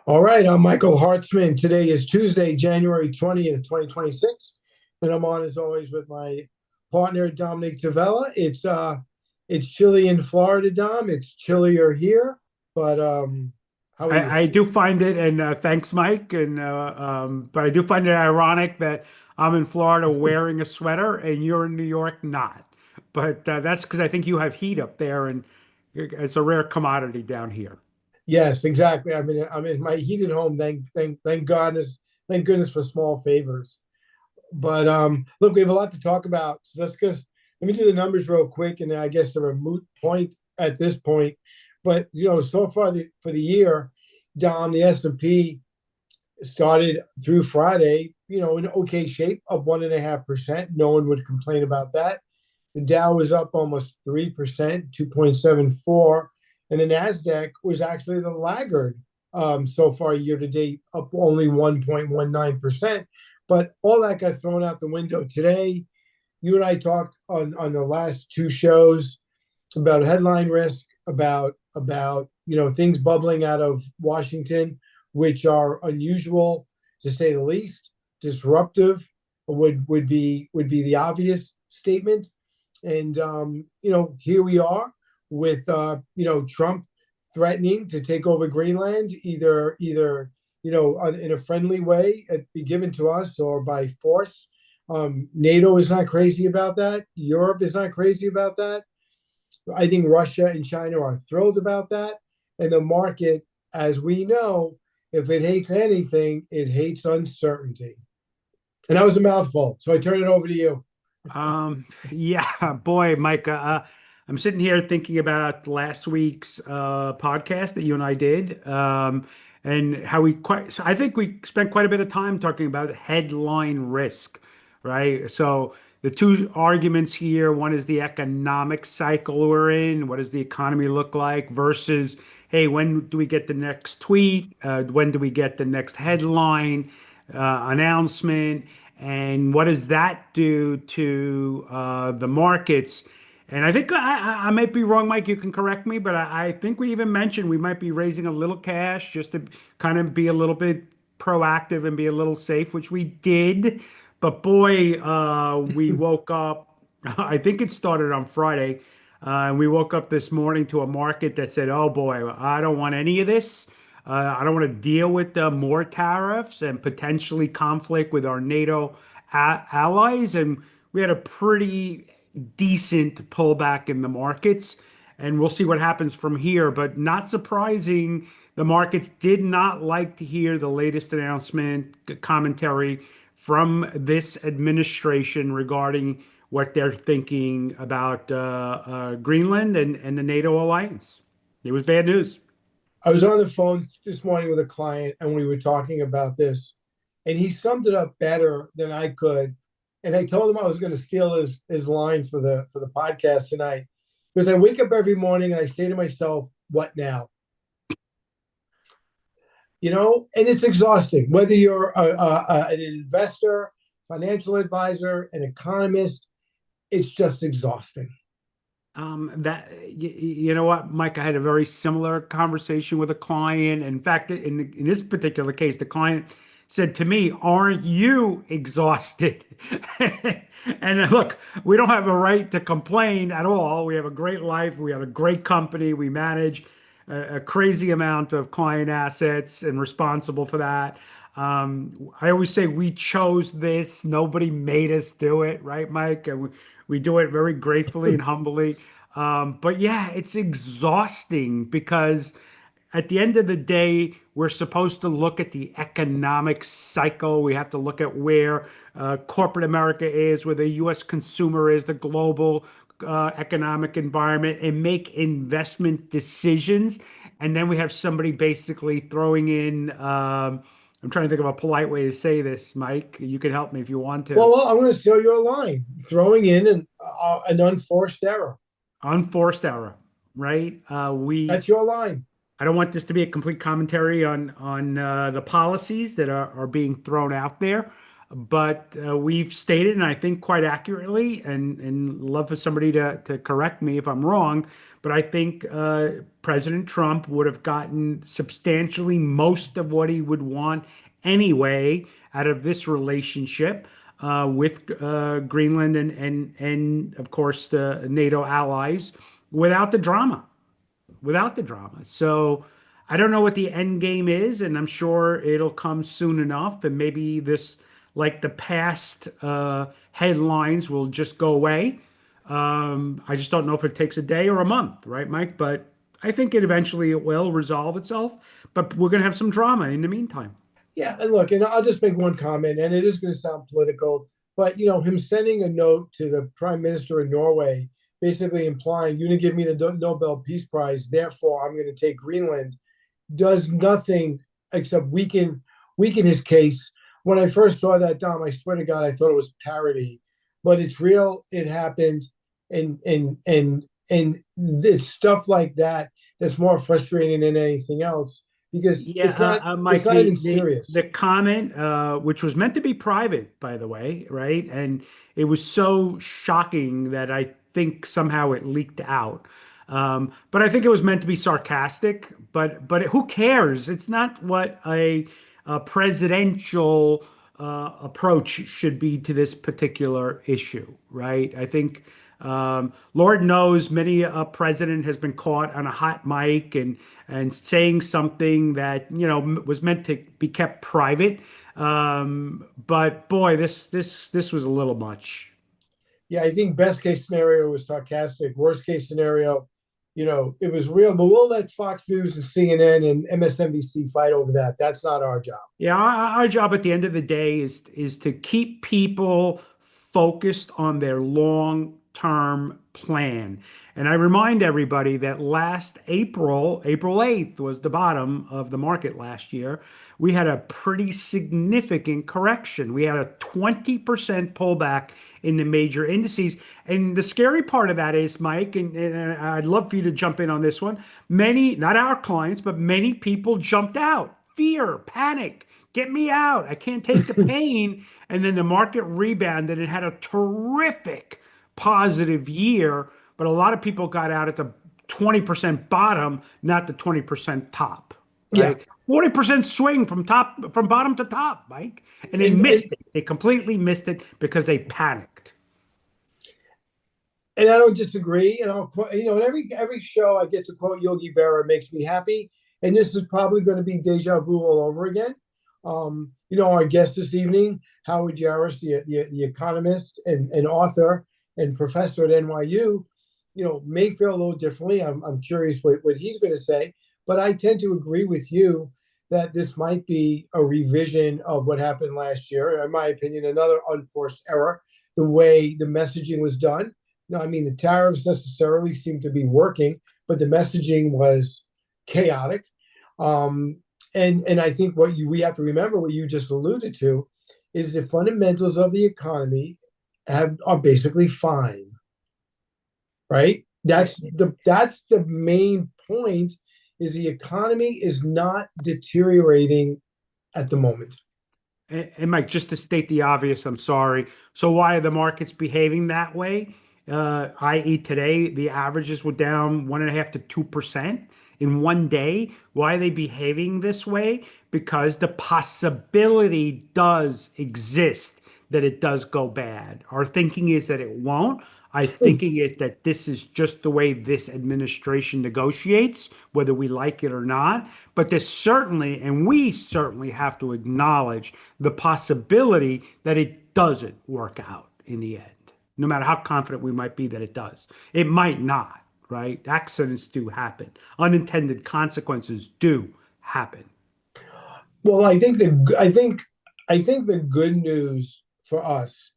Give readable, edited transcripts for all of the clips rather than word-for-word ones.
All right, I'm Michael Hartzman. Today is Tuesday, January 20th, 2026, and I'm on as always with my partner Dominic Tavella. It's chilly in Florida, Dom. It's chillier here, but how are you? I do find it, and thanks, Mike. But I do find it ironic that I'm in Florida wearing a sweater and you're in New York not. But that's because I think you have heat up there, and it's a rare commodity down here. Yes, exactly. I'm in my heated home. Thank goodness for small favors. But look, we have a lot to talk about. So let me do the numbers real quick, and I guess they're a moot point at this point. But so far for the year, Dom, the S&P started through Friday, in okay shape, up 1.5%. No one would complain about that. The Dow was up almost 3%, 2.74, and the Nasdaq was actually the laggard so far year to date, up only 1.19%. But all that got thrown out the window today. You and I talked on the last two shows about headline risk, about things bubbling out of Washington, which are unusual to say the least. Disruptive would be the obvious statement, and here we are with Trump threatening to take over Greenland, either in a friendly way, be given to us, or by force. NATO is not crazy about that. Europe is not crazy about that. I think Russia and China are thrilled about that. And the market, as we know, if it hates anything, it hates uncertainty. And that was a mouthful. So I turn it over to you. Yeah, boy, Mike, I'm sitting here thinking about last week's podcast that you and I did, and how so I think we spent quite a bit of time talking about headline risk, right? So the two arguments here, one is the economic cycle we're in, what does the economy look like, versus, hey, when do we get the next tweet? When do we get the next headline announcement? And what does that do to the markets? And I think I might be wrong, Mike. You can correct me, but I think we even mentioned we might be raising a little cash just to kind of be a little bit proactive and be a little safe, which we did. But boy, we woke up. I think it started on Friday, and we woke up this morning to a market that said, "Oh boy, I don't want any of this. I don't want to deal with more tariffs and potentially conflict with our NATO allies." And we had a pretty decent pullback in the markets, and we'll see what happens from here. But not surprising, the markets did not like to hear the latest announcement, commentary from this administration regarding what they're thinking about Greenland and the NATO alliance. It was bad news. I was on the phone this morning with a client, and we were talking about this, and he summed it up better than I could. And I told him I was going to steal his line for the podcast tonight, because I wake up every morning and I say to myself, "What now?" And it's exhausting. Whether you're an investor, financial advisor, an economist, it's just exhausting. You know what, Mike, I had a very similar conversation with a client. In fact, in this particular case, the client said to me, "Aren't you exhausted?" And look, we don't have a right to complain at all. We have a great life. We have a great company. We manage a crazy amount of client assets and responsible for that. I always say we chose this. Nobody made us do it, right, Mike? And we do it very gratefully and humbly. But yeah, it's exhausting because at the end of the day, we're supposed to look at the economic cycle. We have to look at where corporate America is, where the US consumer is, the global economic environment, and make investment decisions. And then we have somebody basically throwing in, I'm trying to think of a polite way to say this, Mike. You can help me if you want to. Well, I'm going to steal your line, throwing in an unforced error. Unforced error, right? That's your line. I don't want this to be a complete commentary on the policies that are being thrown out there. but we've stated, and I think quite accurately, and love for somebody to correct me if I'm wrong, but I think President Trump would have gotten substantially most of what he would want anyway out of this relationship with Greenland and of course the NATO allies without the drama without the drama. So I don't know what the end game is, and I'm sure it'll come soon enough. And maybe this, like the past headlines, will just go away. I just don't know if it takes a day or a month, right, Mike? But I think it will resolve itself. But we're going to have some drama in the meantime. Yeah, and look, and I'll just make one comment, and it is going to sound political, but him sending a note to the prime minister of Norway, basically implying you didn't give me the Nobel Peace Prize, therefore I'm going to take Greenland, does nothing except weaken his case. When I first saw that, Dom, I swear to God, I thought it was parody, but it's real. It happened, and it's stuff like that that's more frustrating than anything else because Yeah, it's Mike, not even the serious. comment, which was meant to be private, by the way, right? And it was so shocking that I think somehow it leaked out. But I think it was meant to be sarcastic. But who cares? It's not what a presidential approach should be to this particular issue, right? I think Lord knows many a president has been caught on a hot mic and saying something that was meant to be kept private. But boy, this was a little much. Yeah, I think best case scenario was sarcastic. Worst case scenario, it was real. But we'll let Fox News and CNN and MSNBC fight over that. That's not our job. Yeah, our job at the end of the day is to keep people focused on their long-term plan. And I remind everybody that last April, April 8th was the bottom of the market last year. We had a pretty significant correction. We had a 20% pullback in the major indices. And the scary part of that is, Mike, and I'd love for you to jump in on this one. Many, not our clients, but many people jumped out. Fear, panic, get me out. I can't take the pain. And then the market rebounded and had a terrific positive year. But a lot of people got out at the 20% bottom, not the 20% top, Yeah, right? 40% swing from bottom to top, Mike. And they and missed it. They completely missed it because they panicked. and I don't disagree. And I'll quote, in every show I get to quote Yogi Berra makes me happy. And this is probably going to be deja vu all over again. Our guest this evening, Howard Yaris, the economist and author and professor at NYU, may feel a little differently. I'm curious what he's going to say, but I tend to agree with you that this might be a revision of what happened last year. In my opinion, another unforced error, the way the messaging was done. No, I mean, the tariffs necessarily seem to be working, but the messaging was chaotic. Um, and I think we have to remember what you just alluded to is the fundamentals of the economy are basically fine, right? That's the main point is the economy is not deteriorating at the moment. And Mike, just to state the obvious, I'm sorry. So why are the markets behaving that way? I.e., today the averages were down 1.5 to 2% in one day. Why are they behaving this way? Because the possibility does exist that it does go bad. Our thinking is that it won't. I thinking it that this is just the way this administration negotiates, whether we like it or not. But there's certainly, and we certainly have to acknowledge the possibility that it doesn't work out in the end, no matter how confident we might be that it does. It might not, right? Accidents do happen, unintended consequences do happen. Well, I think the good news for us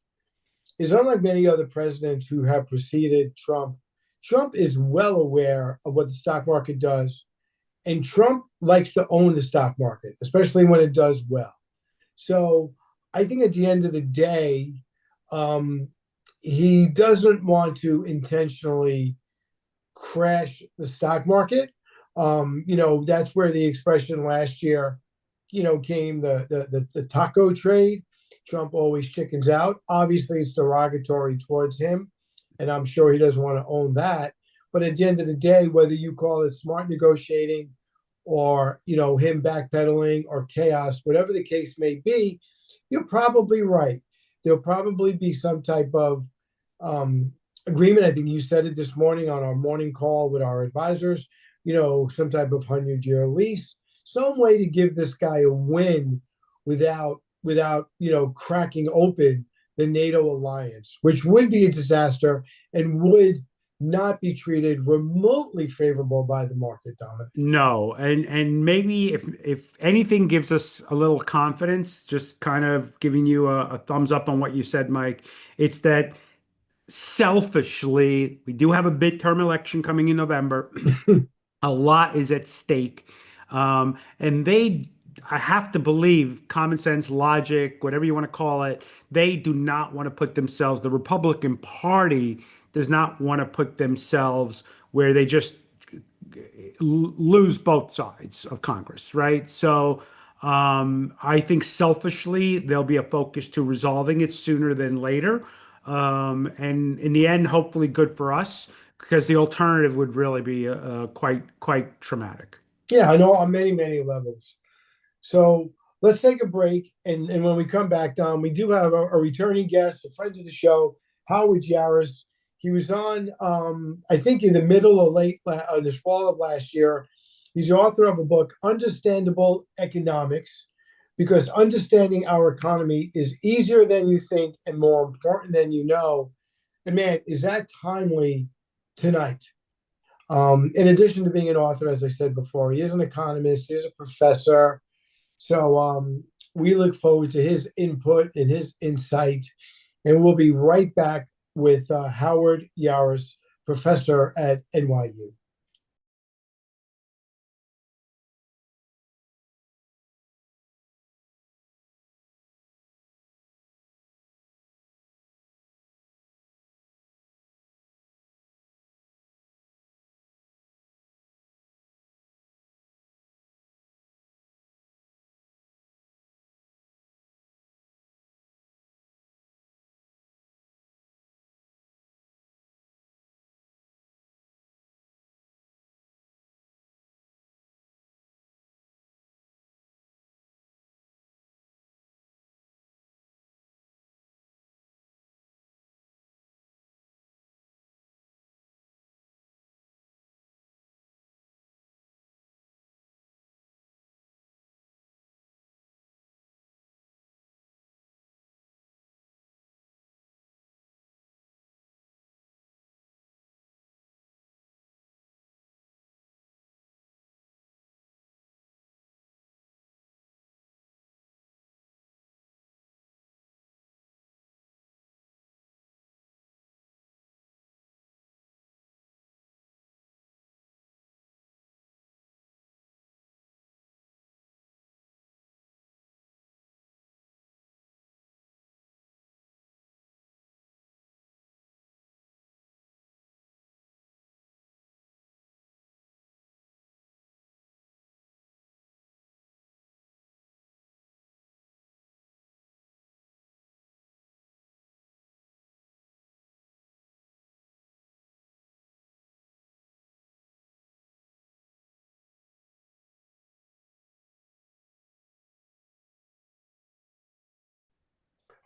is unlike many other presidents who have preceded Trump, Trump is well aware of what the stock market does. And Trump likes to own the stock market, especially when it does well. So I think at the end of the day, um, he doesn't want to intentionally crash the stock market. That's where the expression last year, came the taco trade. Trump always chickens out. Obviously, it's derogatory towards him, and I'm sure he doesn't want to own that. But at the end of the day, whether you call it smart negotiating or him backpedaling or chaos, whatever the case may be, you're probably right. There'll probably be some type of agreement. I think you said it this morning on our morning call with our advisors. Some type of 100-year lease, some way to give this guy a win without cracking open the NATO alliance, which would be a disaster and would not be treated remotely favorable by the market, Dominic. No, and maybe if anything gives us a little confidence, just kind of giving you a thumbs up on what you said, Mike, it's that selfishly, we do have a midterm election coming in November. A lot is at stake. And I have to believe, common sense, logic, whatever you want to call it, they do not want to put themselves, the Republican Party does not want to put themselves where they just lose both sides of Congress, right? So I think selfishly, there'll be a focus to resolving it sooner than later. And in the end, hopefully good for us because the alternative would really be quite traumatic. Yeah, I know on many, many levels. So let's take a break. And when we come back, Dom, we do have a returning guest, a friend of the show, Howard Yaris. He was on, I think, in the middle or late this fall of last year. He's the author of a book, Understandable Economics, because understanding our economy is easier than you think and more important than you know. And man, is that timely tonight? In addition to being an author, as I said before, he is an economist, he is a professor. So we look forward to his input and his insight. And we'll be right back with Howard Yaris, professor at NYU.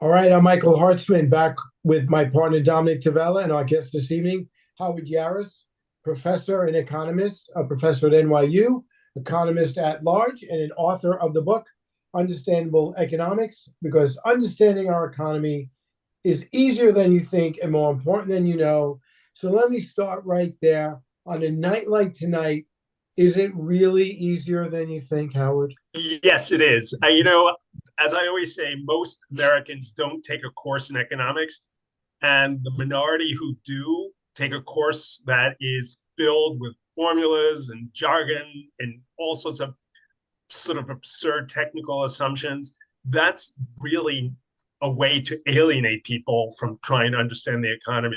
All right, I'm Michael Hartzman, back with my partner Dominic Tavella and our guest this evening, Howard Yaris, professor and economist, a professor at NYU, economist at large, and an author of the book Understandable Economics, because understanding our economy is easier than you think and more important than you know. So let me start right there. On a night like tonight, is it really easier than you think, Howard? Yes, it is. As I always say, most Americans don't take a course in economics, and the minority who do take a course that is filled with formulas and jargon and all sorts of sort of absurd technical assumptions. That's really a way to alienate people from trying to understand the economy.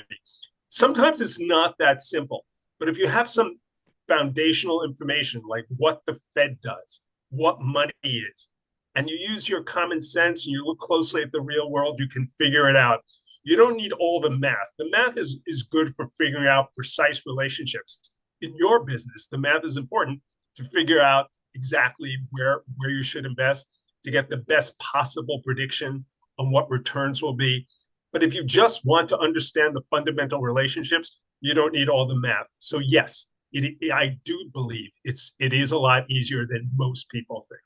Sometimes it's not that simple, but if you have some foundational information like what the Fed does, what money is, and you use your common sense and you look closely at the real world, you can figure it out. You don't need all the math. The math is good for figuring out precise relationships. In your business, the math is important to figure out exactly where you should invest to get the best possible prediction on what returns will be. But if you just want to understand the fundamental relationships, you don't need all the math. So yes, I do believe it is a lot easier than most people think.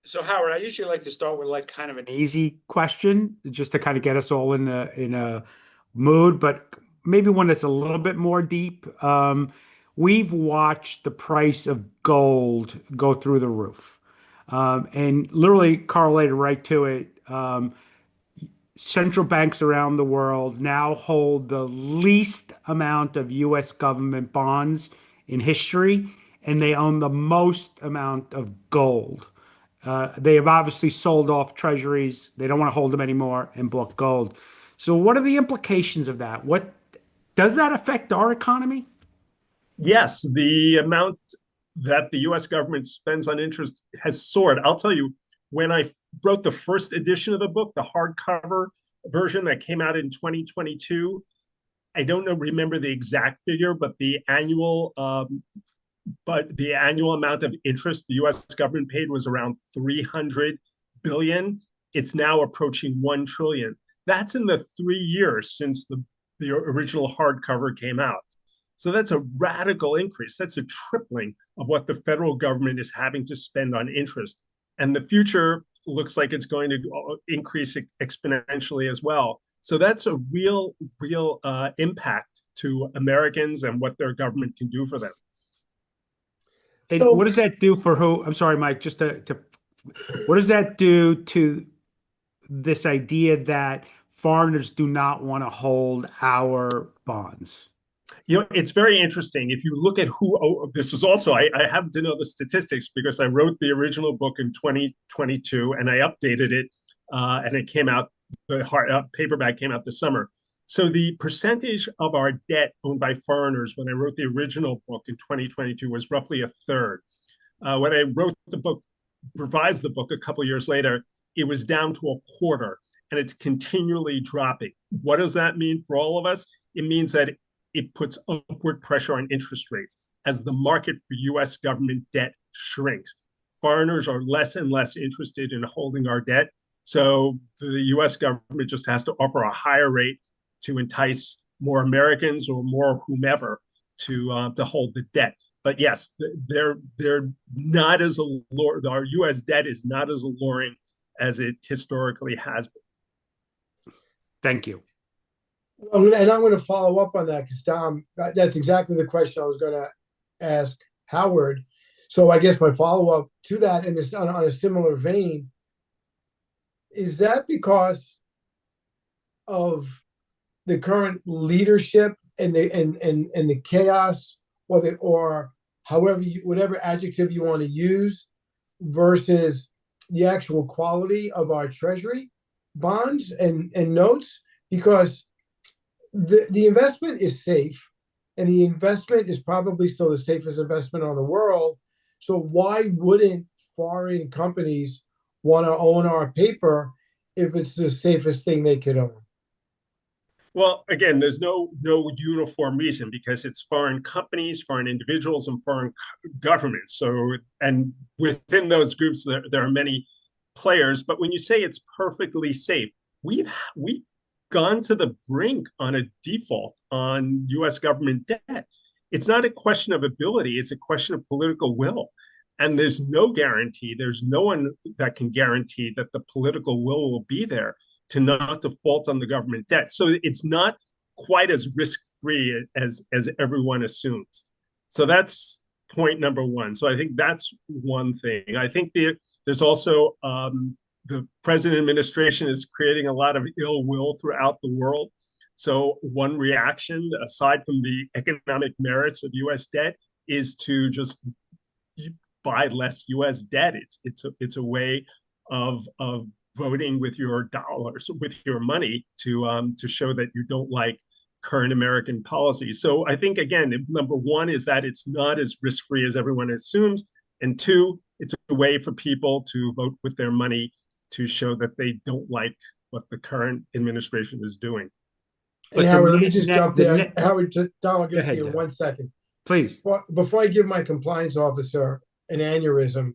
So Howard, I usually like to start with like kind of an easy question just to kind of get us all in a mood, but maybe one that's a little bit more deep. We've watched the price of gold go through the roof, and literally correlated right to it. Central banks around the world now hold the least amount of U.S. government bonds in history, and they own the most amount of gold. They have obviously sold off treasuries. They don't want to hold them anymore and bought gold. So, what are the implications of that? What does that affect our economy? Yes, the amount that the US government spends on interest has soared. I'll tell you, when I wrote the first edition of the book, the hardcover version that came out in 2022, I don't remember the exact figure, but the annual amount of interest the U.S. government paid was around 300 billion. It's now approaching 1 trillion. That's in the 3 years since the original hardcover came out. So that's a radical increase. That's a tripling of what the federal government is having to spend on interest. And the future looks like it's going to increase exponentially as well. So that's a real impact to Americans and what their government can do for them. And what So, does that do for who? I'm sorry, Mike, what does that do to this idea that foreigners do not want to hold our bonds? It's very interesting. If you look at this is also, I happen to know the statistics because I wrote the original book in 2022 and I updated it and it came out, the paperback came out this summer. So the percentage of our debt owned by foreigners when I wrote the original book in 2022 was roughly a third. When I wrote the book, revised the book a couple of years later, it was down to a quarter and it's continually dropping. What does that mean for all of us? It means that it puts upward pressure on interest rates as the market for US government debt shrinks. Foreigners are less and less interested in holding our debt. So the US government just has to offer a higher rate to entice more Americans or more whomever to hold the debt. But yes, they're not as alluring. Our U.S. debt is not as alluring as it historically has been. Thank you. and I'm going to follow up on that because Tom, that's exactly the question I was going to ask Howard. So I guess my follow up to that, and this on a similar vein, is that because of the current leadership and the chaos, or however whatever adjective you want to use, versus the actual quality of our treasury bonds and notes? Because the investment is safe, and the investment is probably still the safest investment on the world. So why wouldn't foreign companies want to own our paper if it's the safest thing they could own? Well, again, there's no uniform reason because it's foreign companies, foreign individuals, and foreign governments. So, and within those groups, there are many players. But when you say it's perfectly safe, we've gone to the brink on a default on U.S. government debt. It's not a question of ability; it's a question of political will. And there's no guarantee. There's no one that can guarantee that the political will be there to not default on the government debt. So it's not quite as risk-free as everyone assumes. So that's point number one. So I think that's one thing. I think there's also the president administration is creating a lot of ill will throughout the world. So one reaction, aside from the economic merits of U.S. debt, is to just buy less U.S. debt. It's a way of voting with your dollars, with your money, to show that you don't like current American policy. So I think, again, number one is that it's not as risk-free as everyone assumes. And two, it's a way for people to vote with their money to show that they don't like what the current administration is doing. And But the Howard, let me net, just jump there. Howard, Don, I'll go give it to ahead, you in Don. 1 second. Please. Before I give my compliance officer an aneurysm,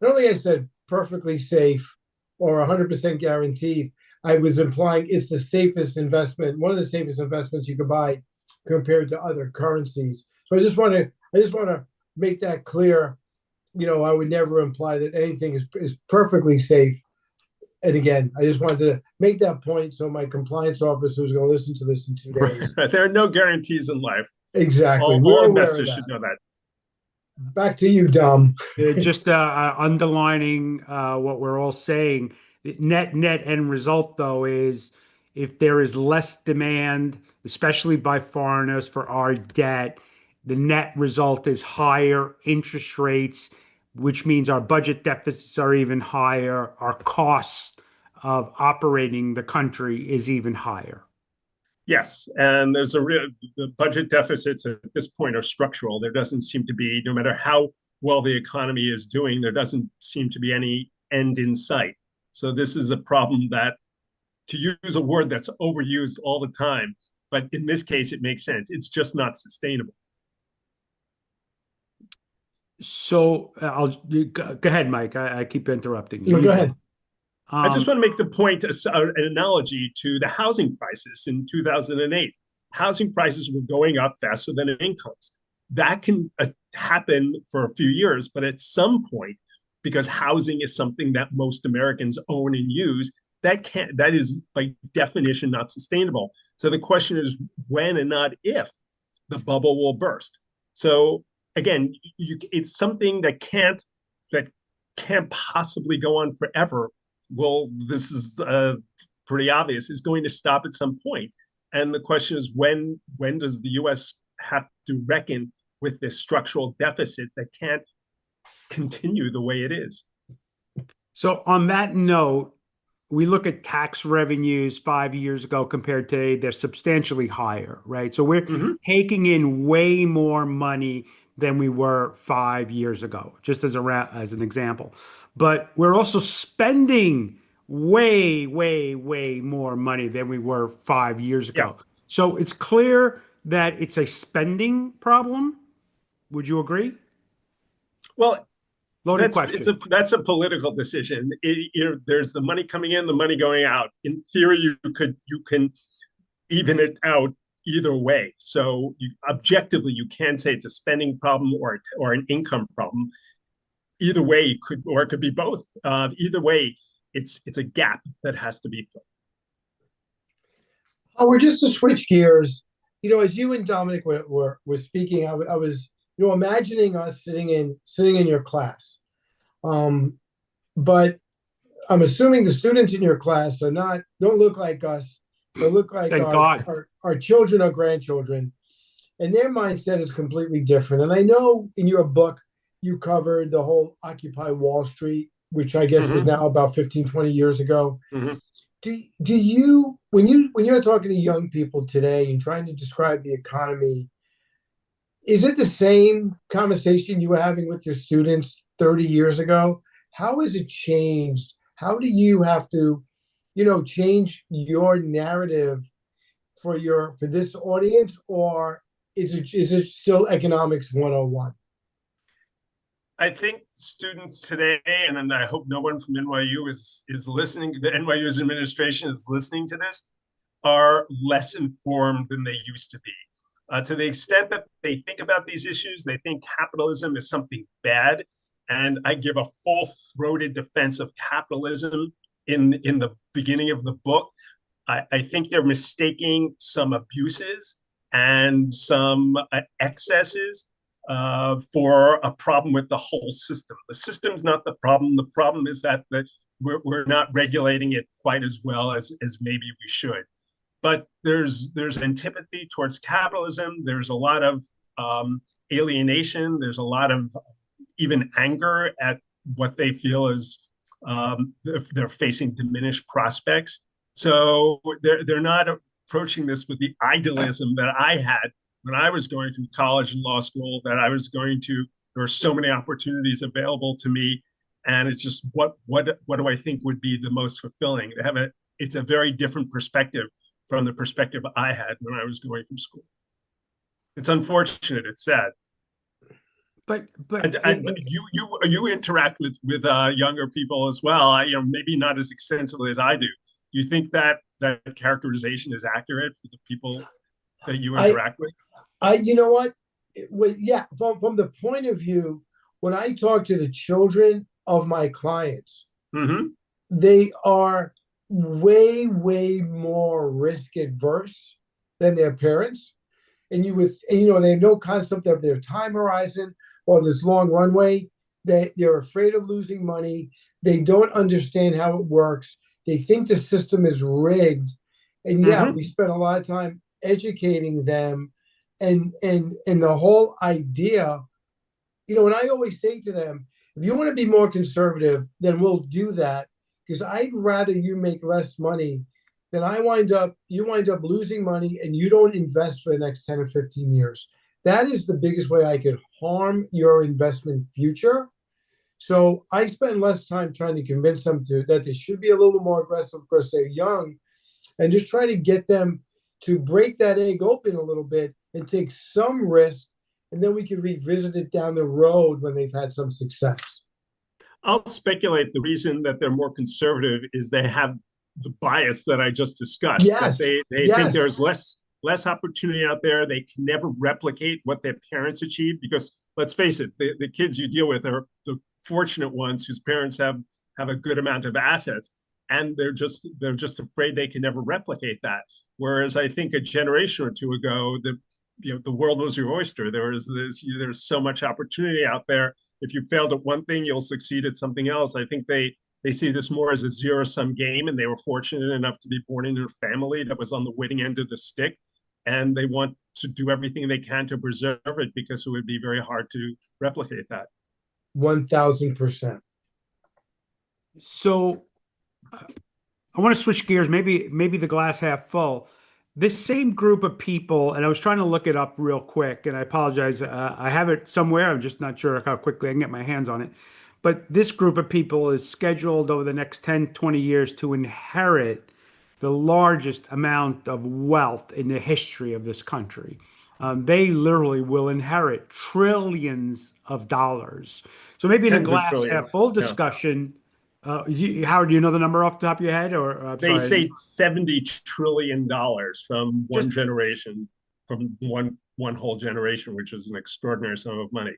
I don't think I said perfectly safe or 100% guaranteed. I was implying it's the safest investment, one of the safest investments you could buy compared to other currencies. So I just want to make that clear. I would never imply that anything is perfectly safe. And again, I just wanted to make that point so my compliance officer who's going to listen to this in 2 days. There are no guarantees in life. Exactly. All We're aware of investors that. should know that. Back to you, Dom. Just underlining what we're all saying. Net end result, though, is if there is less demand, especially by foreigners for our debt, the net result is higher interest rates, which means our budget deficits are even higher. Our costs of operating the country is even higher. Yes, and the budget deficits at this point are structural. There doesn't seem to be, no matter how well the economy is doing, there doesn't seem to be any end in sight. So this is a problem that, to use a word that's overused all the time, but in this case, it makes sense. It's just not sustainable. So go ahead, Mike. I keep interrupting you. No, go ahead. I just want to make the point, an analogy to the housing crisis in 2008. Housing prices were going up faster than incomes. That can happen for a few years, but at some point, because housing is something that most Americans own and use, that is by definition not sustainable. So the question is when and not if the bubble will burst. So again, it's something that can't possibly go on forever. Well, this is pretty obvious, is going to stop at some point. And the question is, when does the U.S. have to reckon with this structural deficit that can't continue the way it is? So on that note, we look at tax revenues 5 years ago compared to today, they're substantially higher, right? So we're taking in way more money than we were 5 years ago, just as an example. But we're also spending way more money than we were 5 years ago. Yeah. So it's clear that it's a spending problem. Would you agree? Well, Loaded question. That's a political decision. There's the money coming in, the money going out. In theory, you can even it out either way. So objectively, you can say it's a spending problem or an income problem. Either way, it could be both. Either way, it's a gap that has to be filled. Oh, we're just to switch gears. As you and Dominic were speaking, I was imagining us sitting in your class. But I'm assuming the students in your class don't look like us. They look like our children or grandchildren, and their mindset is completely different. And I know in your book you covered the whole Occupy Wall Street, which I guess was now about 15, 20 years ago. Do you when you're talking to young people today and trying to describe the economy, is it the same conversation you were having with your students 30 years ago? How has it changed? How do you have to, change your narrative for this audience, or is it still economics 101? I think students today, and I hope no one from NYU is listening, the NYU's administration is listening to this, are less informed than they used to be. To the extent that they think about these issues, they think capitalism is something bad. And I give a full-throated defense of capitalism in the beginning of the book. I think they're mistaking some abuses and some excesses for a problem with the whole system. The system's not the problem. The problem is that we're not regulating it quite as well as maybe we should. But there's antipathy towards capitalism. There's a lot of alienation. There's a lot of even anger at what they feel is they're facing diminished prospects. So they're not approaching this with the idealism that I had when I was going through college and law school, that I was going to There are so many opportunities available to me, and it's just what do I think would be the most fulfilling? It's a very different perspective from the perspective I had when I was going from school. It's unfortunate. It's sad. But You interact with younger people as well. Maybe not as extensively as I do. Do you think that that characterization is accurate for the people that you I, interact with? you know what? Yeah, from the point of view, when I talk to the children of my clients, Mm-hmm. they are way, way more risk adverse than their parents. And they have no concept of their time horizon or this long runway. They're afraid of losing money. They don't understand how it works. They think the system is rigged. And yeah, Mm-hmm. we spent a lot of time educating them, and the whole idea, and I always say to them, if you want to be more conservative, then we'll do that, because I'd rather you make less money than you wind up losing money and you don't invest for the next 10 or 15 years. That is the biggest way I could harm your investment future. So I spend less time trying to convince them that they should be a little more aggressive because they're young, and just try to get them to break that egg open a little bit and take some risk, and then we can revisit it down the road when they've had some success. I'll speculate the reason that they're more conservative is they have the bias that I just discussed, that Yes, they think yes, there's less opportunity out there. They can never replicate what their parents achieved, because let's face it, the kids you deal with are the fortunate ones whose parents have a good amount of assets, and they're just afraid they can never replicate that. Whereas I think a generation or two ago, the world was your oyster. There's so much opportunity out there. If you failed at one thing, you'll succeed at something else. I think they see this more as a zero-sum game, and they were fortunate enough to be born into a family that was on the winning end of the stick, and they want to do everything they can to preserve it, because it would be very hard to replicate that. 1000%. so I want to switch gears, maybe the glass half full. This same group of people, and I was trying to look it up real quick, and I apologize. I have it somewhere. I'm just not sure how quickly I can get my hands on it. But this group of people is scheduled over the next 10, 20 years to inherit the largest amount of wealth in the history of this country. They literally will inherit trillions of dollars. So maybe in a Tens of glass half trillions. full Yeah. discussion, Howard, do you know the number off the top of your head? Or I'm They sorry, say $70 trillion from one just generation, from one whole generation, which is an extraordinary sum of money.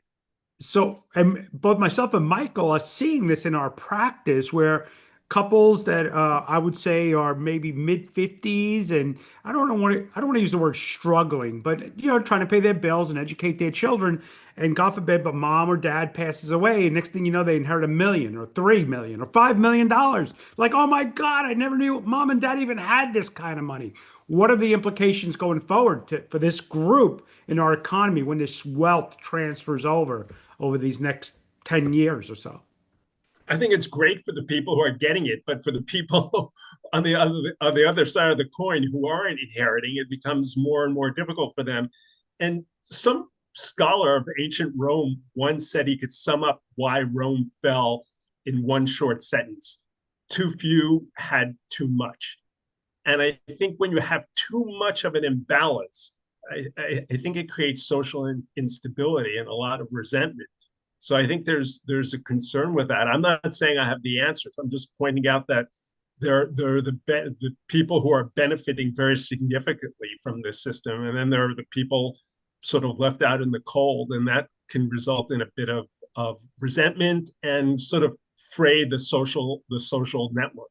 so, and both myself and Michael are seeing this in our practice where couples that I would say are maybe mid 50s, and I don't want to use the word struggling, but trying to pay their bills and educate their children, and God forbid, but mom or dad passes away, and next thing you know, they inherit 1 million or 3 million or $5 million. Like, oh my God, I never knew mom and dad even had this kind of money. What are the implications going forward for this group in our economy when this wealth transfers over these next 10 years or so? I think it's great for the people who are getting it, but for the people on the other side of the coin who aren't inheriting, it becomes more and more difficult for them. And some scholar of ancient Rome once said he could sum up why Rome fell in one short sentence: too few had too much. And I think when you have too much of an imbalance, I think it creates social instability and a lot of resentment. So I think there's a concern with that. I'm not saying I have the answers. I'm just pointing out that there are the people who are benefiting very significantly from this system, and then there are the people sort of left out in the cold, and that can result in a bit of resentment and sort of fray the social network.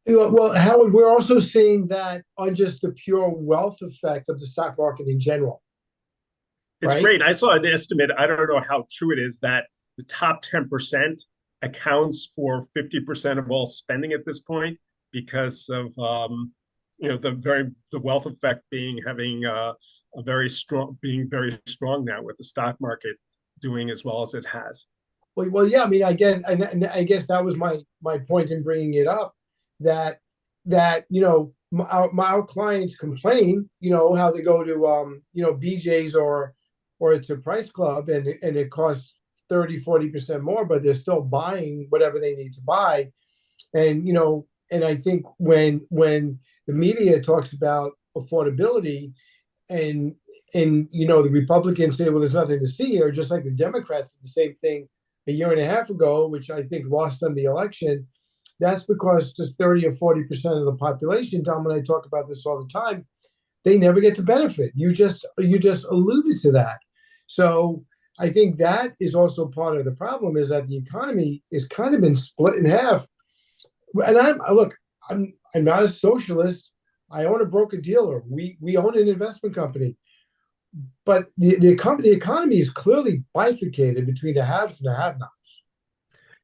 Well, Howard, we're also seeing that on just the pure wealth effect of the stock market in general, It's right? great. I saw an estimate. I don't know how true it is, that the top 10% accounts for 50% of all spending at this point, because of the wealth effect having a very strong being very strong now, with the stock market doing as well as it has. Well, yeah. I mean, I guess, and I guess that was my point in bringing it up. That our clients complain, how they go to BJ's or or it's a price club and it costs 30-40% more, but they're still buying whatever they need to buy. And and I think when the media talks about affordability, and the Republicans say, well, there's nothing to see here, just like the Democrats did the same thing a year and a half ago, which I think lost them the election. That's because just 30 or 40% of the population, Tom and I talk about this all the time, they never get to benefit. You just alluded to that. So I think that is also part of the problem, is that the economy is kind of been split in half. And I'm not a socialist. I own a broker dealer. We own an investment company, but the economy is clearly bifurcated between the haves and the have-nots.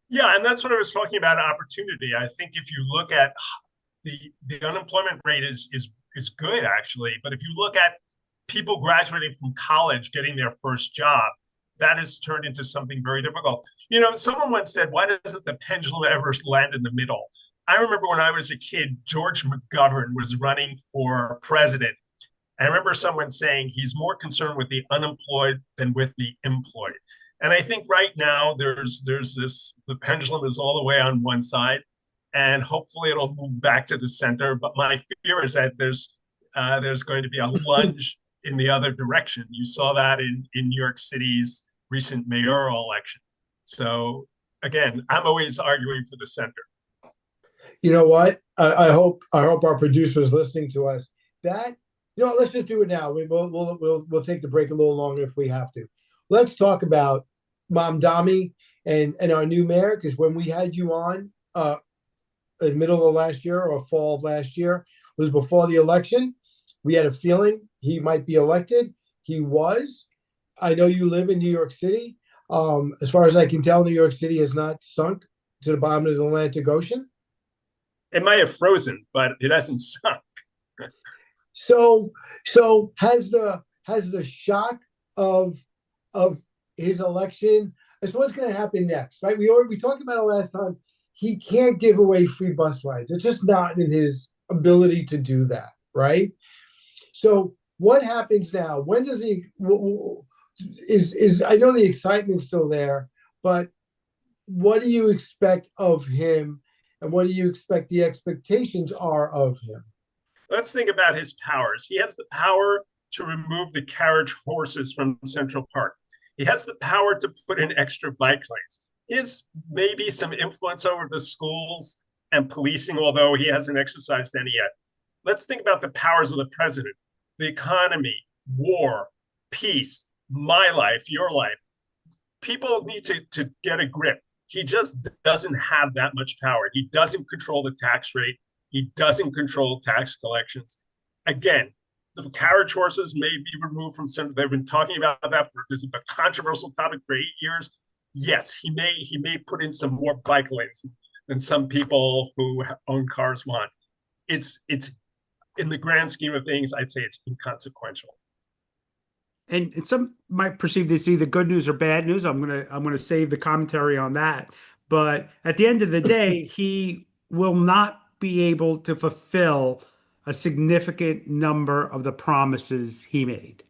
Yeah, and that's what I was talking about, opportunity. I think if you look at the unemployment rate is good, actually, but if you look at people graduating from college getting their first job, that has turned into something very difficult. Someone once said, why doesn't the pendulum ever land in the middle? I remember when I was a kid, George McGovern was running for president. I remember someone saying he's more concerned with the unemployed than with the employed. And I think right now there's this, the pendulum is all the way on one side, and hopefully it'll move back to the center. But my fear is that there's going to be a lunge in the other direction. You saw that in New York City's recent mayoral election. So again, I'm always arguing for the center. You know what? I hope our producer is listening to us. That let's just do it now. We'll take the break a little longer if we have to. Let's talk about Mamdani and our new mayor, because when we had you on in the middle of last year or fall of last year, it was before the election. We had a feeling he might be elected. He was. I know you live in New York City. As far as I can tell, New York City has not sunk to the bottom of the Atlantic Ocean. It might have frozen, but it hasn't sunk. So has the shock of his election. So what's going to happen next, right? We talked about it last time. He can't give away free bus rides. It's just not in his ability to do that, right? So what happens now? When does he is I know the excitement's still there, but what do you expect of him, and what do you expect the expectations are of him? Let's think about his powers. He has the power to remove the carriage horses from Central Park. He has the power to put in extra bike lanes. He has maybe some influence over the schools and policing, although he hasn't exercised any yet. Let's think about the powers of the president: the economy, war, peace, my life, your life. People need to get a grip. He just doesn't have that much power. He doesn't control the tax rate. He doesn't control tax collections. Again, the carriage horses may be removed from center. They've been talking about that for, this is a controversial topic for 8 years. Yes, he may put in some more bike lanes than some people who own cars want. It's in the grand scheme of things, I'd say it's inconsequential. And some might perceive this either good news or bad news. I'm gonna save the commentary on that. But at the end of the day, he will not be able to fulfill a significant number of the promises he made.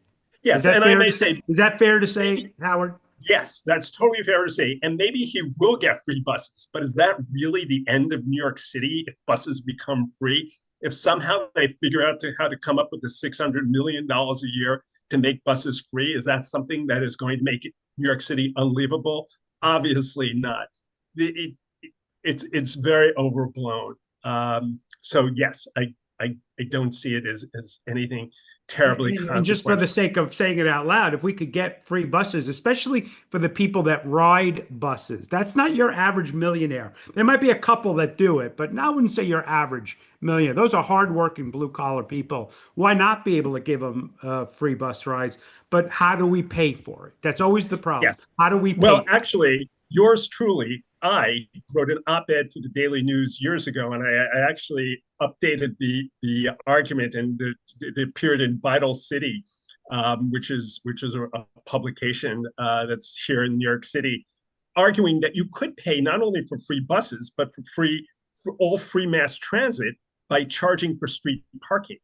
Yes, and I may say, is that fair to say, Howard? yes, that's totally fair to say. And maybe he will get free buses, but is that really the end of New York City if buses become free? If somehow they figure out how to come up with the $600 million a year to make buses free, is that something that is going to make New York City unlivable? Obviously not. It's very overblown. So yes, I don't see it as anything terribly consequential. And just for the sake of saying it out loud, if we could get free buses, especially for the people that ride buses, that's not your average millionaire. There might be a couple that do it, but I wouldn't say your average millionaire. Those are hardworking blue collar people. Why not be able to give them free bus rides? But how do we pay for it? That's always the problem. Yes. How do we pay? Well, actually, yours truly, I wrote an op-ed for the Daily News years ago, and I actually updated the argument, and it appeared in Vital City, which is a publication that's here in New York City, arguing that you could pay not only for free buses but for all free mass transit by charging for street parking.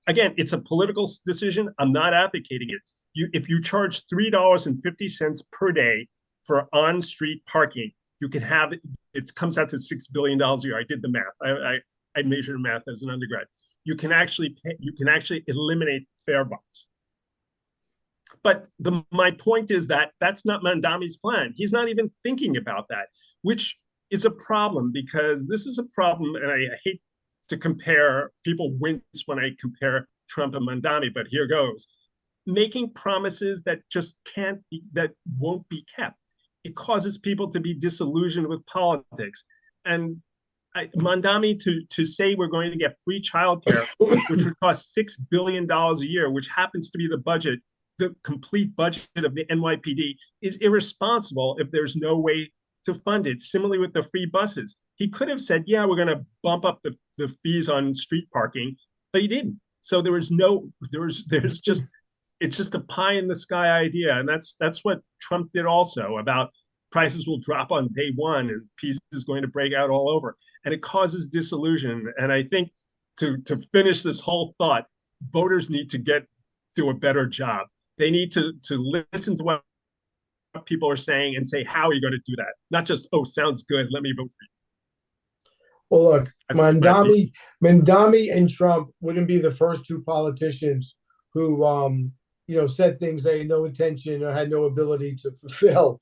Again, it's a political decision. I'm not advocating it. if you charge $3.50 per day for on-street parking, you can have it comes out to $6 billion a year. I did the math. I majored in math as an undergrad. You can actually eliminate fare bumps. But my point is that that's not Mandami's plan. He's not even thinking about that, which is a problem, because this is a problem, and I hate to compare. People wince when I compare Trump and Mandami, but here goes. Making promises that just that won't be kept. It causes people to be disillusioned with politics. And Mandami to say we're going to get free childcare, which would cost $6 billion a year, which happens to be the complete budget of the NYPD, is irresponsible if there's no way to fund it. Similarly with the free buses, he could have said, yeah, we're going to bump up the fees on street parking, but he didn't. So there's just, it's just a pie in the sky idea. And that's what Trump did also, about prices will drop on day one and peace is going to break out all over. And it causes disillusion. And I think to finish this whole thought, voters need to do a better job. They need to listen to what people are saying and say, how are you going to do that? Not just, oh, sounds good, let me vote for you. Well, look, Mandami and Trump wouldn't be the first two politicians who, said things they had no intention or had no ability to fulfill.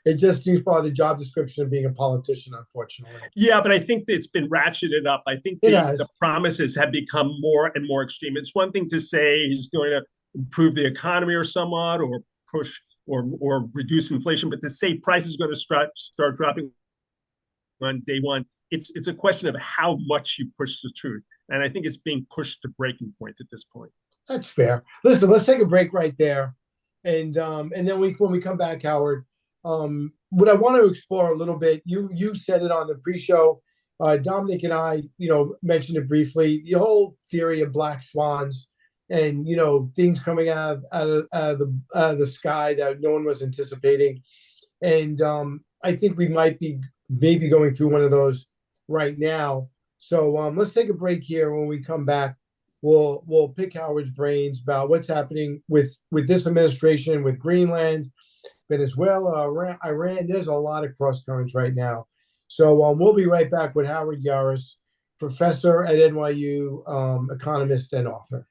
It just seems part of the job description of being a politician, unfortunately. Yeah, but I think it's been ratcheted up. I think the promises have become more and more extreme. It's one thing to say he's going to improve the economy or somewhat, or push or reduce inflation, but to say prices are going to start dropping on day one, it's a question of how much you push the truth. And I think it's being pushed to breaking point at this point. That's fair. Listen, let's take a break right there. And then when we come back, Howard, what I want to explore a little bit, you said it on the pre-show. Dominic and I, mentioned it briefly. The whole theory of black swans, and things coming out of the sky that no one was anticipating. And I think we might be maybe going through one of those right now. So let's take a break here. When we come back, we'll pick Howard's brains about what's happening with this administration, with Greenland, Venezuela, Iran. There's a lot of cross currents right now. So we'll be right back with Howard Yaris, professor at NYU, economist and author.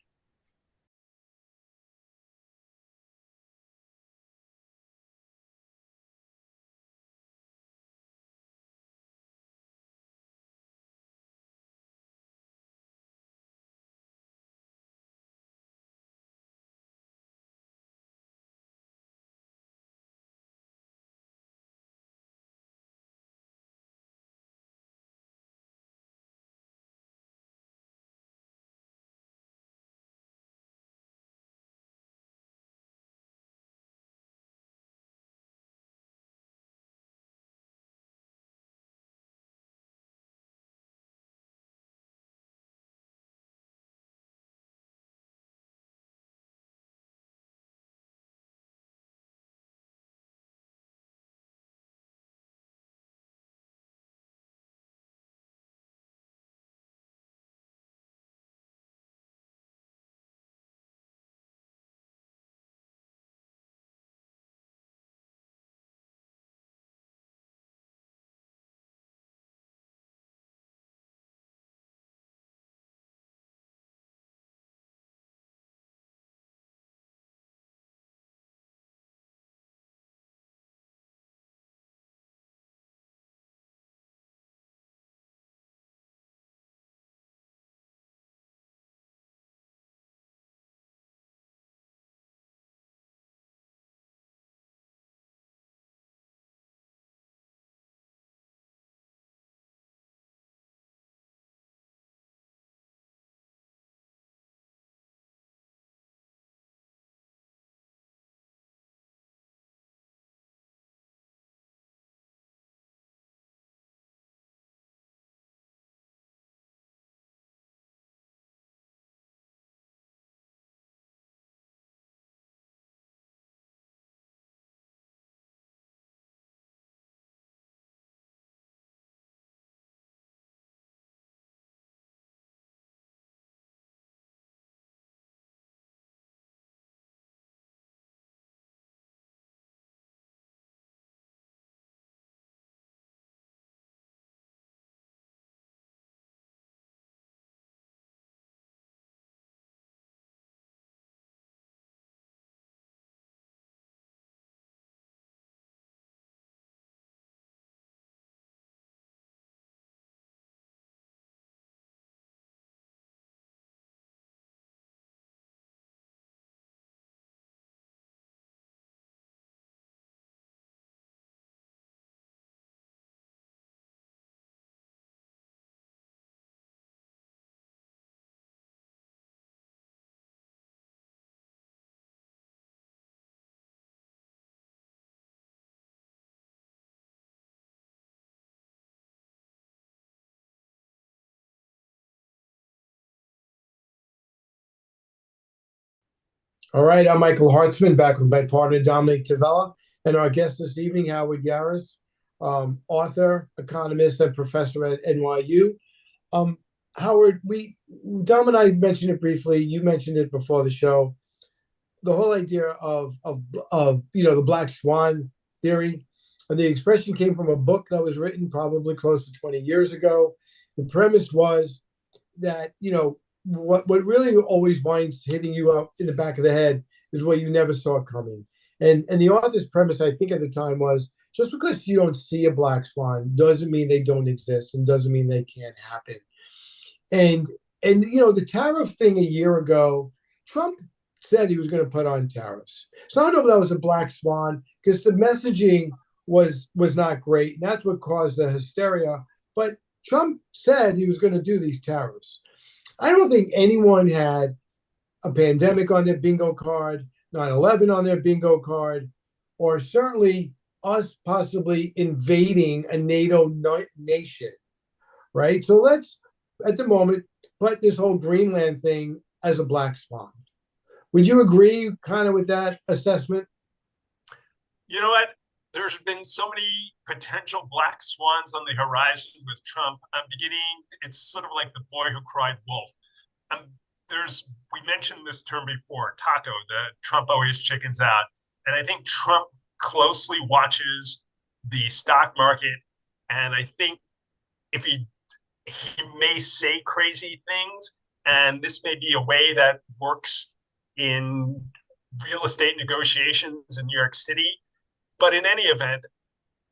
All right, I'm Michael Hartzman, back with my partner Dominic Tavella, and our guest this evening, Howard Yaris, author, economist, and professor at NYU. Um, Howard, Dom and I mentioned it briefly. You mentioned it before the show. The whole idea of the black swan theory, and the expression came from a book that was written probably close to 20 years ago. The premise was that what really always winds hitting you up in the back of the head is what you never saw coming. And the author's premise, I think, at the time was just because you don't see a black swan doesn't mean they don't exist and doesn't mean they can't happen. And the tariff thing a year ago, Trump said he was going to put on tariffs. So I don't know if that was a black swan because the messaging was not great, and that's what caused the hysteria. But Trump said he was going to do these tariffs. I don't think anyone had a pandemic on their bingo card, 9/11 on their bingo card, or certainly us possibly invading a NATO nation, right? So let's, at the moment, put this whole Greenland thing as a black swan. Would you agree kind of with that assessment? You know what? There's been so many potential black swans on the horizon with Trump. It's sort of like the boy who cried wolf. Um, we mentioned this term before, taco, the Trump always chickens out. And I think Trump closely watches the stock market. And I think if he may say crazy things, and this may be a way that works in real estate negotiations in New York City. But in any event,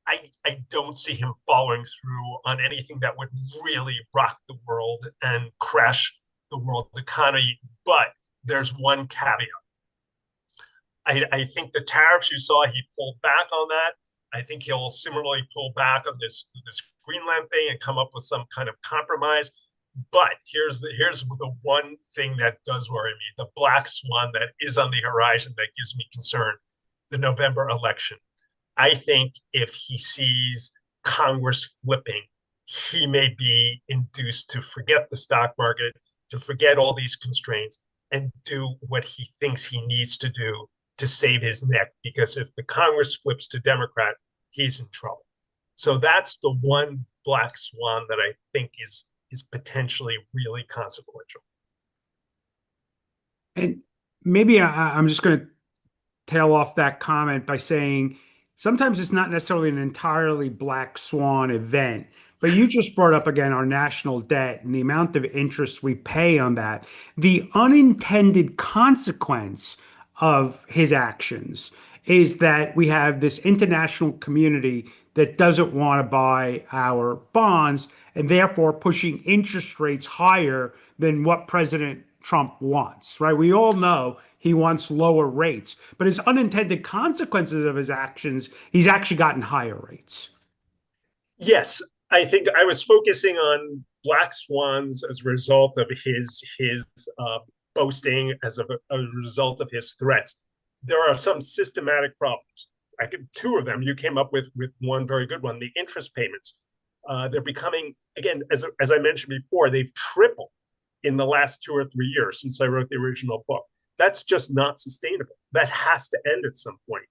I don't see him following through on anything that would really rock the world and crash the world economy. But there's one caveat. I think the tariffs you saw, he pulled back on that. I think he'll similarly pull back on this Greenland thing and come up with some kind of compromise. But here's the one thing that does worry me: the black swan that is on the horizon that gives me concern: the November election. I think if he sees Congress flipping, he may be induced to forget the stock market, to forget all these constraints, and do what he thinks he needs to do to save his neck. Because if the Congress flips to Democrat, he's in trouble. So that's the one black swan that I think is potentially really consequential. And maybe I'm just going to tail off that comment by saying sometimes it's not necessarily an entirely black swan event, but you just brought up again our national debt and the amount of interest we pay on that. The unintended consequence of his actions is that we have this international community that doesn't want to buy our bonds and therefore pushing interest rates higher than what President Trump wants, right? We all know he wants lower rates, but his unintended consequences of his actions, he's actually gotten higher rates. Yes, I think I was focusing on black swans as a result of his boasting, as a result of his threats. There are some systematic problems. Two of them. You came up with one very good one: the interest payments. They're becoming, again, as I mentioned before, they've tripled in the last 2 or 3 years since I wrote the original book. That's just not sustainable. That has to end at some point.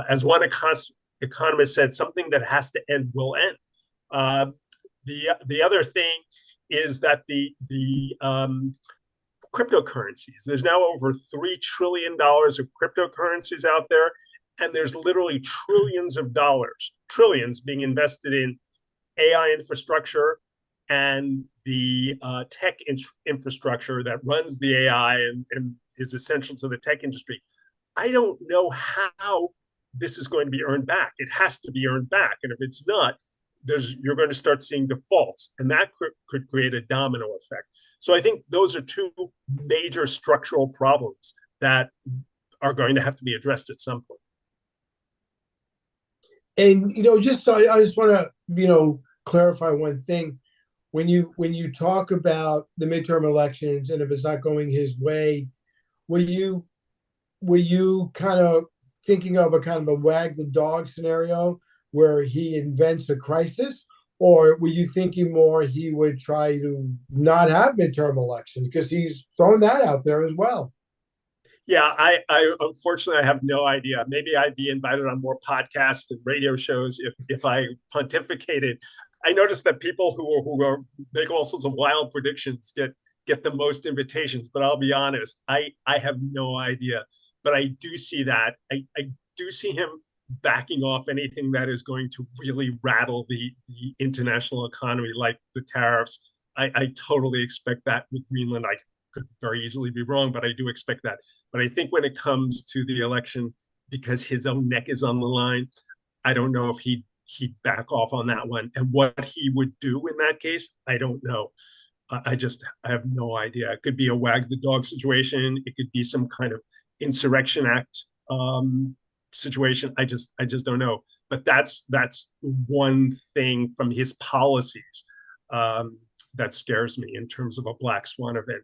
As one economist said, something that has to end will end. The other thing is that the cryptocurrencies. There's now over $3 trillion of cryptocurrencies out there, and there's literally trillions of dollars, trillions being invested in AI infrastructure and the tech infrastructure that runs the AI and is essential to the tech industry. I don't know how this is going to be earned back. It has to be earned back, and if it's not, you're going to start seeing defaults, and that could create a domino effect. So I think those are two major structural problems that are going to have to be addressed at some point. And I just want to clarify one thing. When you talk about the midterm elections, and if it's not going his way, were you kind of thinking of a kind of a wag the dog scenario where he invents a crisis, or were you thinking more he would try to not have midterm elections because he's thrown that out there as well? Yeah, I unfortunately I have no idea. Maybe I'd be invited on more podcasts and radio shows if I pontificated. I noticed that people who make all sorts of wild predictions get the most invitations, but I'll be honest, I have no idea. But I do see that. I do see him backing off anything that is going to really rattle the international economy, like the tariffs. I totally expect that with Greenland. I could very easily be wrong, but I do expect that. But I think when it comes to the election, because his own neck is on the line, I don't know if he'd back off on that one. And what he would do in that case, I don't know. I have no idea. It could be a wag the dog situation. It could be some kind of insurrection act situation. I just don't know. But that's one thing from his policies that scares me in terms of a black swan event.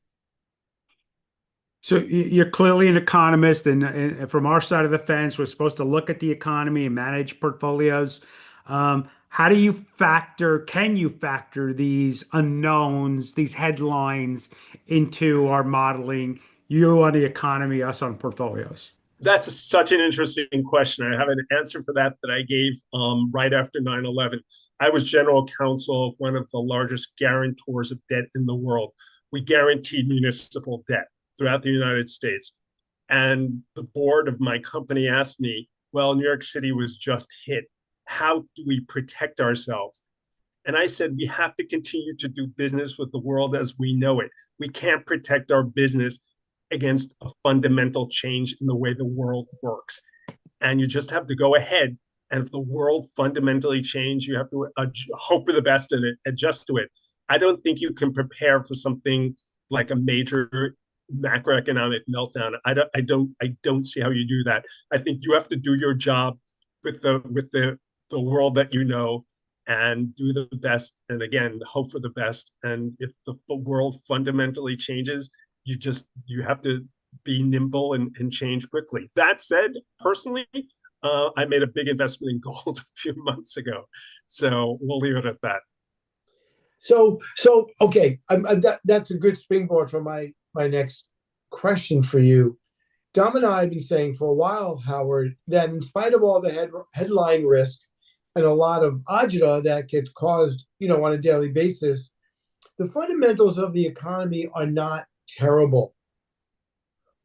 So you're clearly an economist, and from our side of the fence, we're supposed to look at the economy and manage portfolios. How do you factor, can you factor these unknowns, these headlines into our modeling? You on the economy, us on portfolios. That's such an interesting question. I have an answer for that I gave right after 9/11. I was general counsel of one of the largest guarantors of debt in the world. We guaranteed municipal debt throughout the United States. And the board of my company asked me, well, New York City was just hit. How do we protect ourselves? And I said, we have to continue to do business with the world as we know it. We can't protect our business against a fundamental change in the way the world works. And you just have to go ahead. And if the world fundamentally change, you have to hope for the best and adjust to it. I don't think you can prepare for something like a major macroeconomic meltdown. I don't see how you do that. I think you have to do your job with the world that you know and do the best. And again, hope for the best. And if the world fundamentally changes, you have to be nimble and change quickly. That said, personally, I made a big investment in gold a few months ago, so we'll leave it at that. So okay, that's a good springboard for my next question for you. Dom and I have been saying for a while, Howard, that in spite of all the headline risk and a lot of agita that gets caused, on a daily basis, the fundamentals of the economy are not terrible.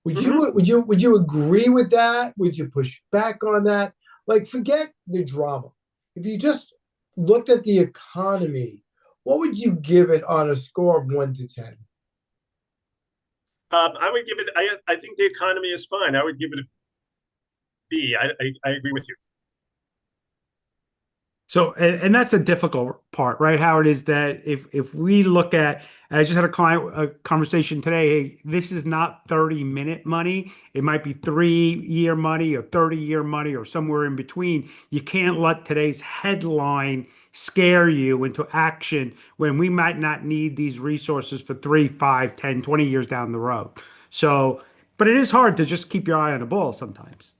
Would Mm-hmm. you would you agree with that? Would you push back on that? Like, forget the drama. If you just looked at the economy, what would you give it on a score of 1 to 10? I would give it. I think the economy is fine. I would give it a B. I agree with you. So, and that's a difficult part, right, Howard, is that if we look at, I just had a conversation today, hey, this is not 30-minute money. It might be 3-year money or 30-year money or somewhere in between. You can't let today's headline scare you into action when we might not need these resources for 3, 5, 10, 20 years down the road. So, but it is hard to just keep your eye on the ball sometimes.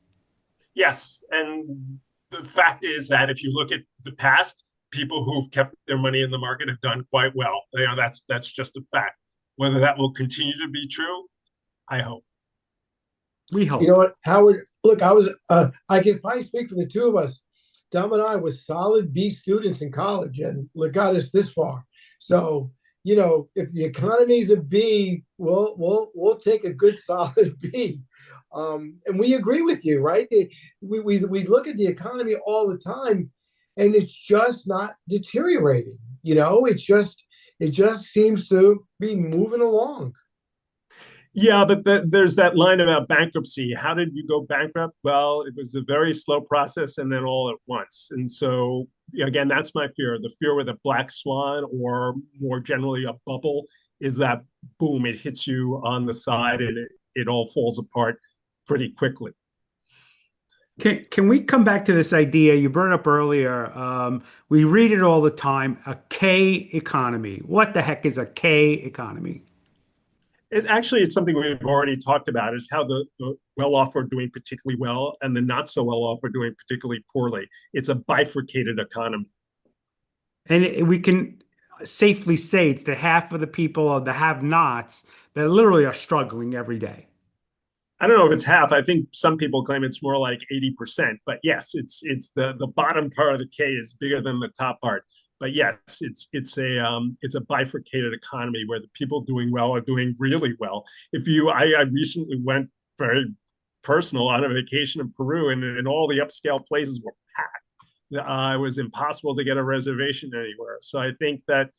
Yes, and the fact is that if you look at the past, people who've kept their money in the market have done quite well. That's just a fact. Whether that will continue to be true, I hope. We You know hope. what, Howard? Look, I can probably speak for the two of us. Dom and I were solid B students in college, and look, got us this far. So, if the economy's a B, we'll take a good solid B. And we agree with you, right? We look at the economy all the time, and it's just not deteriorating. It just seems to be moving along. Yeah, but there's that line about bankruptcy. How did you go bankrupt? Well, it was a very slow process and then all at once. And so, again, that's my fear. The fear with a black swan or more generally a bubble is that boom, it hits you on the side and it all falls apart pretty quickly. Can we come back to this idea you brought up earlier? We read it all the time, a K economy. What the heck is a K economy? It's something we've already talked about is how the well-off are doing particularly well and the not so well-off are doing particularly poorly. It's a bifurcated economy. And we can safely say it's the half of the people of the have-nots that literally are struggling every day. I don't know if it's half. I think some people claim it's more like 80%. But yes, it's the bottom part of the K is bigger than the top part. But yes, it's a bifurcated economy where the people doing well are doing really well. If you I recently went very personal on a vacation in Peru, and all the upscale places were packed. It was impossible to get a reservation anywhere. So I think that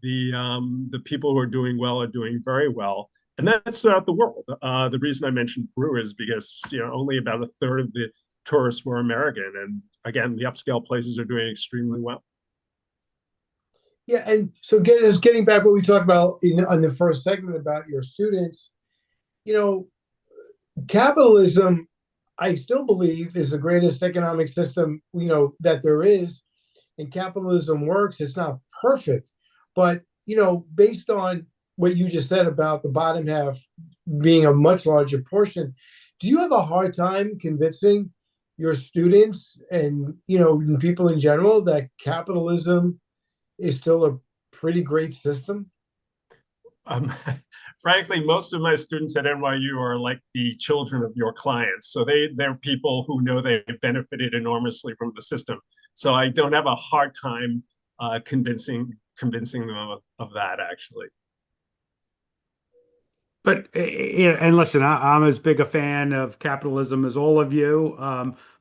the people who are doing well are doing very well, and that's throughout the world. The reason I mentioned Peru is because only about a third of the tourists were American, and again, the upscale places are doing extremely well. Yeah, and so getting back what we talked about on the first segment about your students, you know, capitalism, I still believe, is the greatest economic system that there is, and capitalism works. It's not perfect, but based on what you just said about the bottom half being a much larger portion, do you have a hard time convincing your students and people in general that capitalism is still a pretty great system? Um, Frankly, most of my students at NYU are like the children of your clients. So they're people who know they've benefited enormously from the system. So I don't have a hard time convincing them of that actually. But and listen, I'm as big a fan of capitalism as all of you.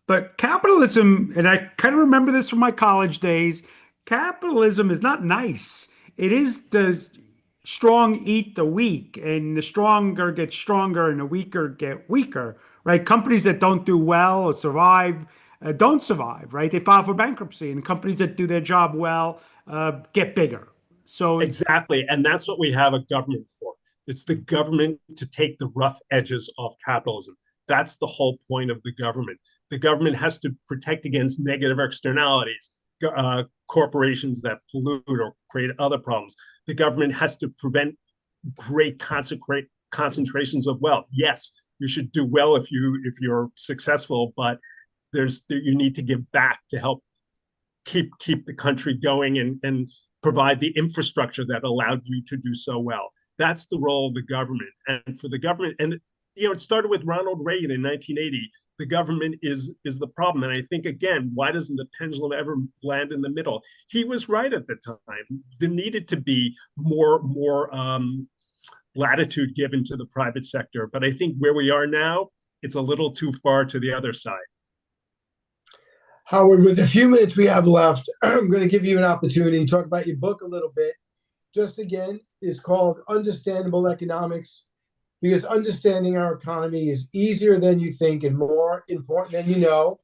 But capitalism, and I kind of remember this from my college days, capitalism is not nice. It is the strong eat the weak, and the stronger get stronger, and the weaker get weaker, right? Companies that don't do well or survive don't survive, right? They file for bankruptcy, and companies that do their job well get bigger. So it's Exactly. And that's what we have a government for. It's the government to take the rough edges of capitalism. That's the whole point of the government. The government has to protect against negative externalities, corporations that pollute or create other problems. The government has to prevent great concentrations of wealth. Yes, you should do well if you're successful, but you need to give back to help keep the country going and provide the infrastructure that allowed you to do so well. That's the role of the government. And for the government, and it started with Ronald Reagan in 1980. The government is the problem. And I think again, why doesn't the pendulum ever land in the middle? He was right at the time. There needed to be more latitude given to the private sector. But I think where we are now, it's a little too far to the other side. Howard, with the few minutes we have left, I'm going to give you an opportunity to talk about your book a little bit. Just again, it's called Understandable Economics, because understanding our economy is easier than you think and more important than you know.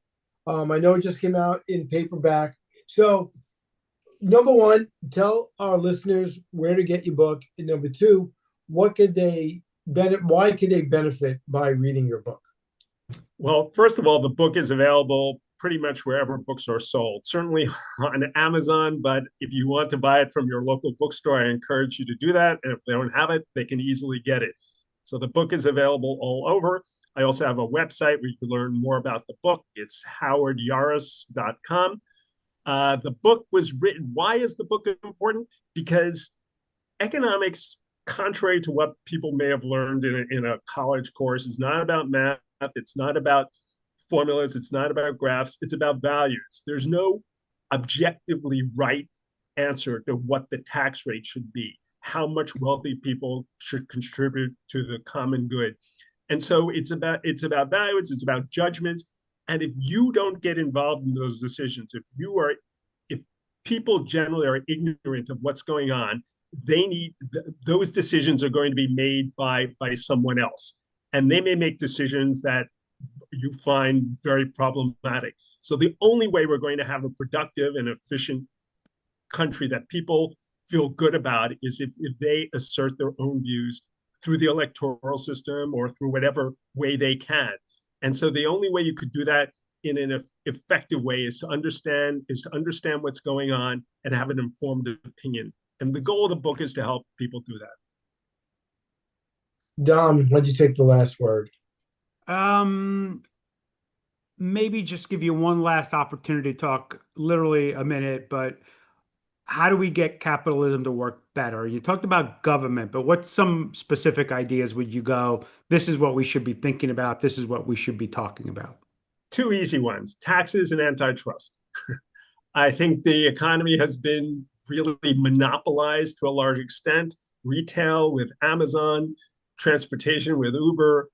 I know it just came out in paperback. So, number one, tell our listeners where to get your book. And number two, what could they why could they benefit by reading your book? Well, first of all, the book is available pretty much wherever books are sold, certainly on Amazon. But if you want to buy it from your local bookstore, I encourage you to do that. And if they don't have it, they can easily get it. So the book is available all over. I also have a website where you can learn more about the book. It's howardyaris.com. The book was written. Why is the book important? Because economics, contrary to what people may have learned in a college course, is not about math. It's not about formulas. It's not about graphs. It's about values. There's no objectively right answer to what the tax rate should be, how much wealthy people should contribute to the common good. And so it's about values, it's about judgments. And if you don't get involved in those decisions, if people generally are ignorant of what's going on, those decisions are going to be made by someone else, and they may make decisions that you find very problematic. So the only way we're going to have a productive and efficient country that people feel good about is if they assert their own views through the electoral system or through whatever way they can. And so the only way you could do that in an effective way is to understand what's going on and have an informed opinion. And the goal of the book is to help people do that. Dom, why'd you take the last word? um maybe just give you one last opportunity to talk, literally a minute, but how do we get capitalism to work better? You talked about government, but what's some specific ideas would you go, this is what we should be thinking about, this is what we should be talking about? Two easy ones: taxes and antitrust. I think the economy has been really monopolized to a large extent. Retail with Amazon, transportation with Uber.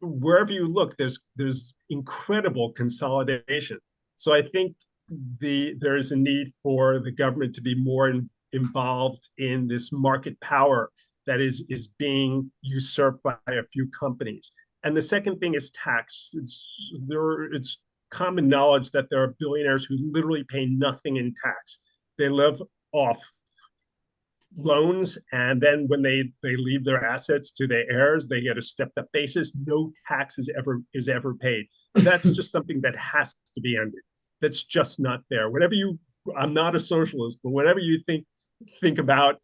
Wherever you look, there's incredible consolidation. So I think there is a need for the government to be more involved in this market power that is being usurped by a few companies. And the second thing is tax. It's common knowledge that there are billionaires who literally pay nothing in tax. They live off loans, and then when they leave their assets to their heirs, they get a stepped up basis. No tax is ever paid. That's just something that has to be ended. That's just not fair. Whatever you, I'm not a socialist, but whatever you think about,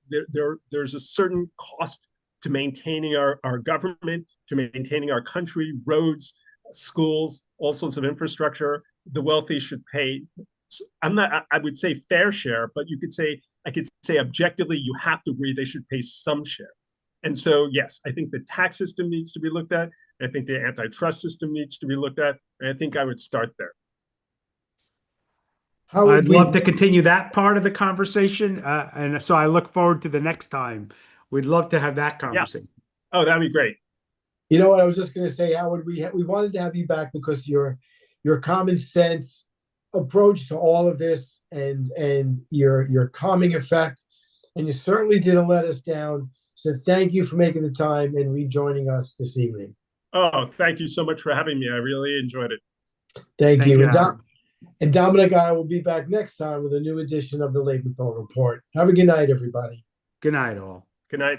there's a certain cost to maintaining our government, to maintaining our country, roads, schools, all sorts of infrastructure. The wealthy should pay. I would say fair share, but I could say objectively, you have to agree they should pay some share. And so, yes, I think the tax system needs to be looked at. I think the antitrust system needs to be looked at. And I think I would start there. How I'd would we? love to continue that part of the conversation. And so I look forward to the next time. We'd love to have that Yeah. conversation. Oh, that'd be great. You know what I was just going to say? How would we? We wanted to have you back because your common sense approach to all of this and your calming effect, and you certainly didn't let us down. So thank you for making the time and rejoining us this evening. Oh, thank you so much for having me. I really enjoyed it. Thank Thank you. you, Adam. And Dominic and I will be back next time with a new edition of the Lebenthal Report. Have a good night, everybody. Good night, all. Good night.